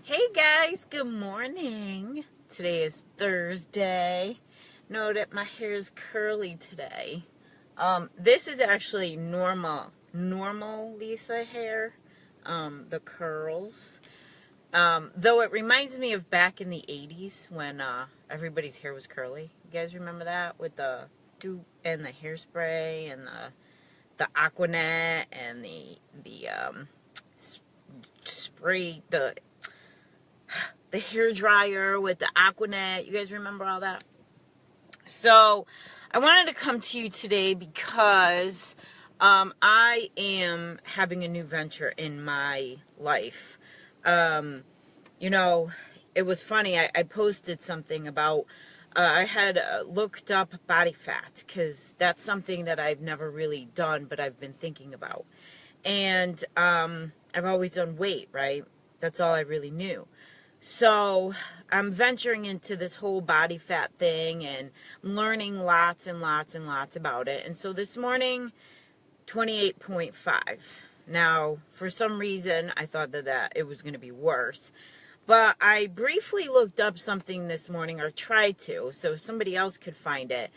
Hey guys, good morning. Today is Thursday. Note that my hair is curly today. This is actually normal Lisa hair. The curls. Though it reminds me of back in the 80s when everybody's hair was curly. You guys remember that with the do and the hairspray and the Aquanet and the spray the hair dryer with the Aquanet. You guys remember all that? So I wanted to come to you today because I am having a new venture in my life. You know, it was funny. I posted something about, I had looked up body fat because that's something that I've never really done, but I've been thinking about. And I've always done weight, right? That's all I really knew. So I'm venturing into this whole body fat thing and learning lots and lots and lots about it. And so this morning, 28.5. Now, for some reason, I thought that it was going to be worse. But I briefly looked up something this morning, or tried to, so somebody else could find it.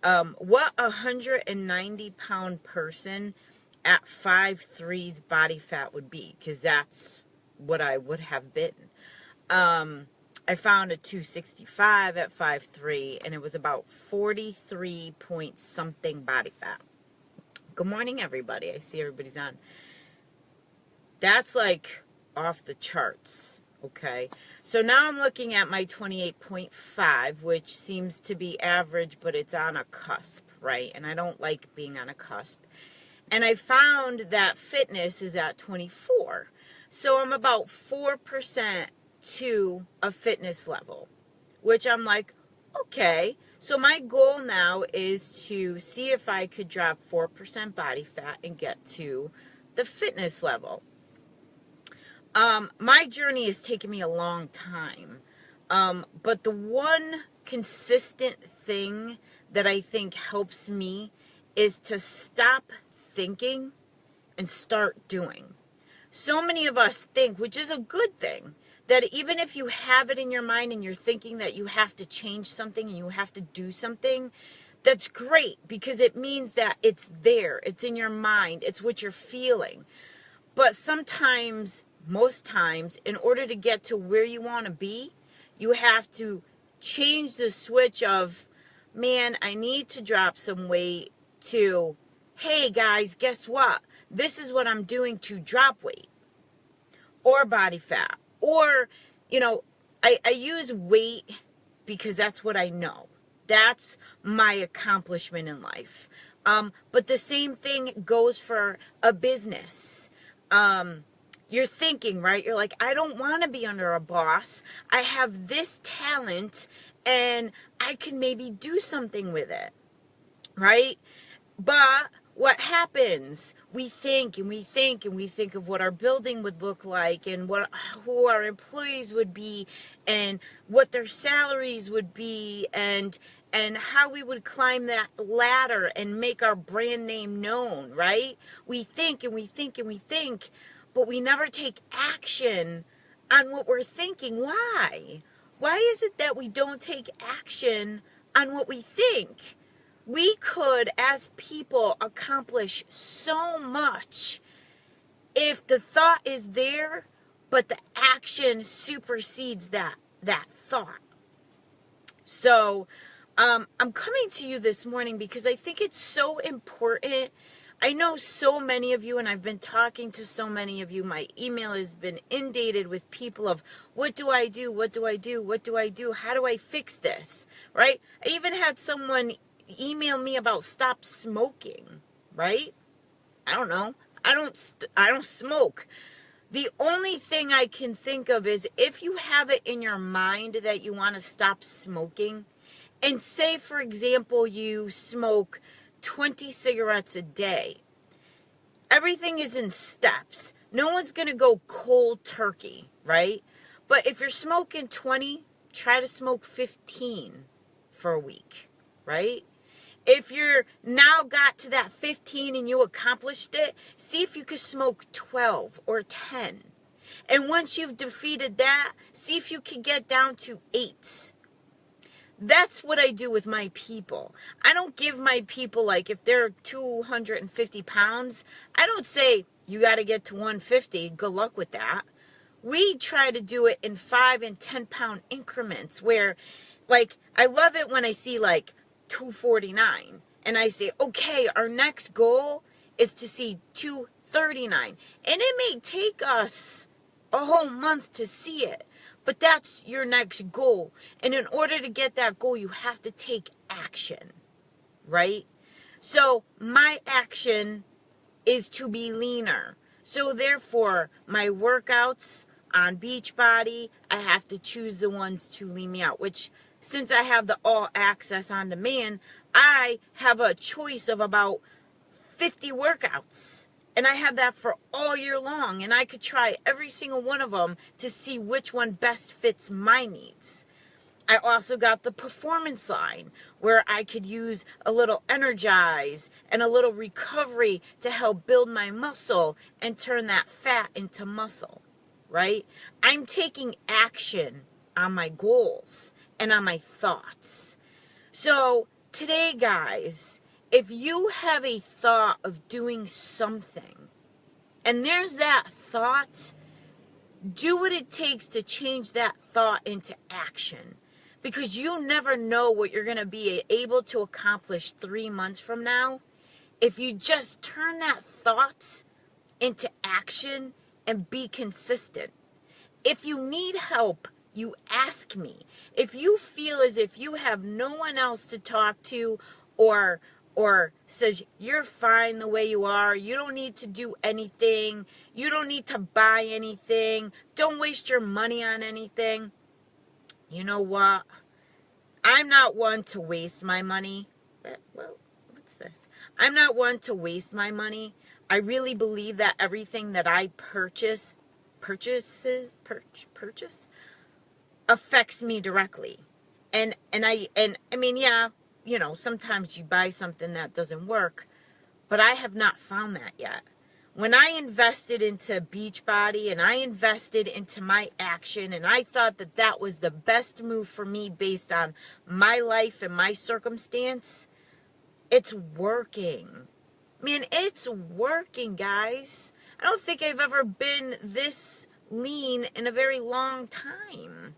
What a 190-pound person at 5'3's body fat would be, because that's what I would have been. I found a 265 at 5'3", and it was about 43 point something body fat. Good morning, everybody. I see everybody's on. That's like off the charts, okay? So now I'm looking at my 28.5, which seems to be average, but it's on a cusp, right? And I don't like being on a cusp. And I found that fitness is at 24. So I'm about 4% to a fitness level, which I'm like, okay. So my goal now is to see if I could drop 4% body fat and get to the fitness level. My journey has taken me a long time. But the one consistent thing that I think helps me is to stop thinking and start doing. So many of us think, which is a good thing, that even if you have it in your mind and you're thinking that you have to change something and you have to do something, that's great because it means that it's there. It's in your mind. It's what you're feeling. But sometimes, most times, in order to get to where you want to be, you have to change the switch of, man, I need to drop some weight, to, hey guys, guess what? This is what I'm doing to drop weight or body fat. Or, I use weight because that's what I know. That's my accomplishment in life. But the same thing goes for a business. You're thinking, right? You're like, I don't want to be under a boss. I have this talent and I can maybe do something with it, right? But what happens? We think and we think and we think of what our building would look like and who our employees would be and what their salaries would be and how we would climb that ladder and make our brand name known, right? We think and we think and we think, but we never take action on what we're thinking. Why? Why is it that we don't take action on what we think? We could, as people, accomplish so much if the thought is there, but the action supersedes that thought. So, I'm coming to you this morning because I think it's so important. I know so many of you, and I've been talking to so many of you. My email has been inundated with people of, what do I do? What do I do? What do I do? How do I fix this? Right? I even had someone email me about stop smoking, right? I don't know. I don't smoke. The only thing I can think of is if you have it in your mind that you want to stop smoking, and say, for example, you smoke 20 cigarettes a day. Everything is in steps. No one's going to go cold turkey, right? But if you're smoking 20, try to smoke 15 for a week, right? If you're now got to that 15 and you accomplished it, see if you could smoke 12 or 10. And once you've defeated that, see if you can get down to 8. That's what I do with my people. I don't give my people, like, if they're 250 pounds, I don't say, you got to get to 150. Good luck with that. We try to do it in 5 and 10 pound increments where, like, I love it when I see, like, 249. And I say, okay, our next goal is to see 239. And it may take us a whole month to see it. But that's your next goal. And in order to get that goal, you have to take action, right? So my action is to be leaner. So therefore, my workouts on Beachbody, I have to choose the ones to lean me out, which since I have the all access on demand, I have a choice of about 50 workouts. And I have that for all year long. And I could try every single one of them to see which one best fits my needs. I also got the performance line where I could use a little energize and a little recovery to help build my muscle and turn that fat into muscle, right? I'm taking action on my goals and on my thoughts. So today, guys, if you have a thought of doing something, and there's that thought, do what it takes to change that thought into action. Because you never know what you're going to be able to accomplish 3 months from now. If you just turn that thought into action and be consistent. If you need help, you ask me. If you feel as if you have no one else to talk to or says you're fine the way you are, you don't need to do anything, you don't need to buy anything, don't waste your money on anything, you know what? I'm not one to waste my money. Well, what's this? I'm not one to waste my money. I really believe that everything that I purchase affects me directly. And I mean, yeah, you know, sometimes you buy something that doesn't work, but I have not found that yet. When I invested into Beachbody and I invested into my action and I thought that that was the best move for me based on my life and my circumstance, it's working. Man, it's working, guys. I don't think I've ever been this lean in a very long time.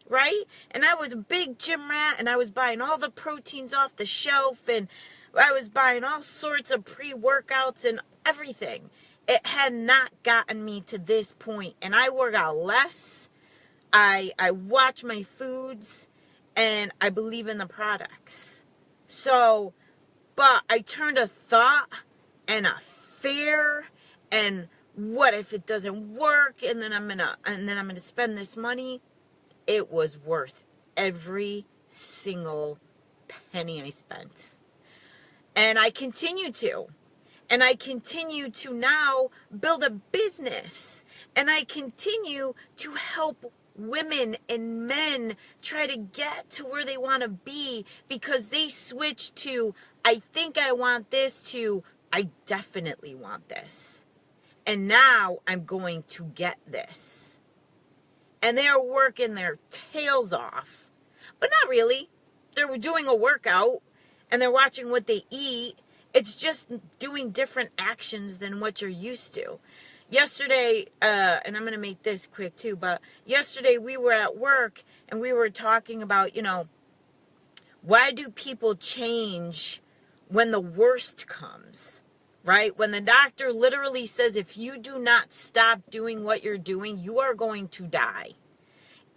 Right? And I was a big gym rat and I was buying all the proteins off the shelf and I was buying all sorts of pre-workouts and everything. It had not gotten me to this point. And I work out less. I watch my foods and I believe in the products. So, but I turned a thought and a fear and what if it doesn't work and then I'm gonna spend this money. It was worth every single penny I spent. And I continue to. And I continue to now build a business. And I continue to help women and men try to get to where they want to be because they switch to, I think I want this, to, I definitely want this. And now I'm going to get this. And they are working their tails off. But not really. They're doing a workout and they're watching what they eat. It's just doing different actions than what you're used to. Yesterday, and I'm going to make this quick too, but yesterday we were at work and we were talking about, you know, why do people change when the worst comes? Right? When the doctor literally says, if you do not stop doing what you're doing, you are going to die.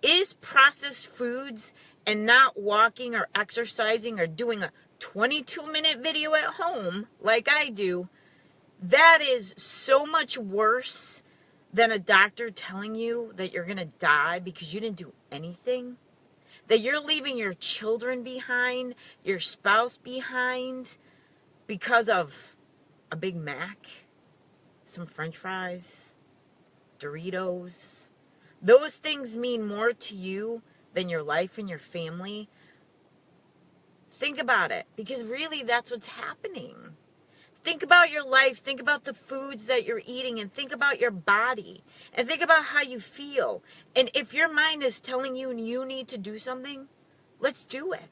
Is processed foods and not walking or exercising or doing a 22-minute video at home like I do, that is so much worse than a doctor telling you that you're going to die because you didn't do anything? That you're leaving your children behind, your spouse behind because of a Big Mac, some French fries, Doritos. Those things mean more to you than your life and your family. Think about it, because really that's what's happening. Think about your life. Think about the foods that you're eating, and think about your body, and think about how you feel. And if your mind is telling you you need to do something, let's do it.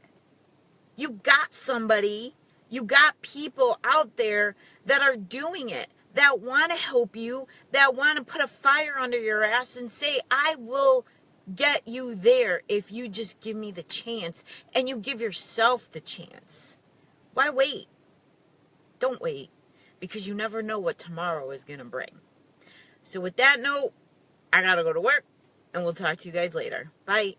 You got somebody, you got people out there that are doing it, that want to help you, that want to put a fire under your ass and say, I will get you there if you just give me the chance, and you give yourself the chance. Why wait? Don't wait, because you never know what tomorrow is going to bring. So with that note, I got to go to work, and we'll talk to you guys later. Bye.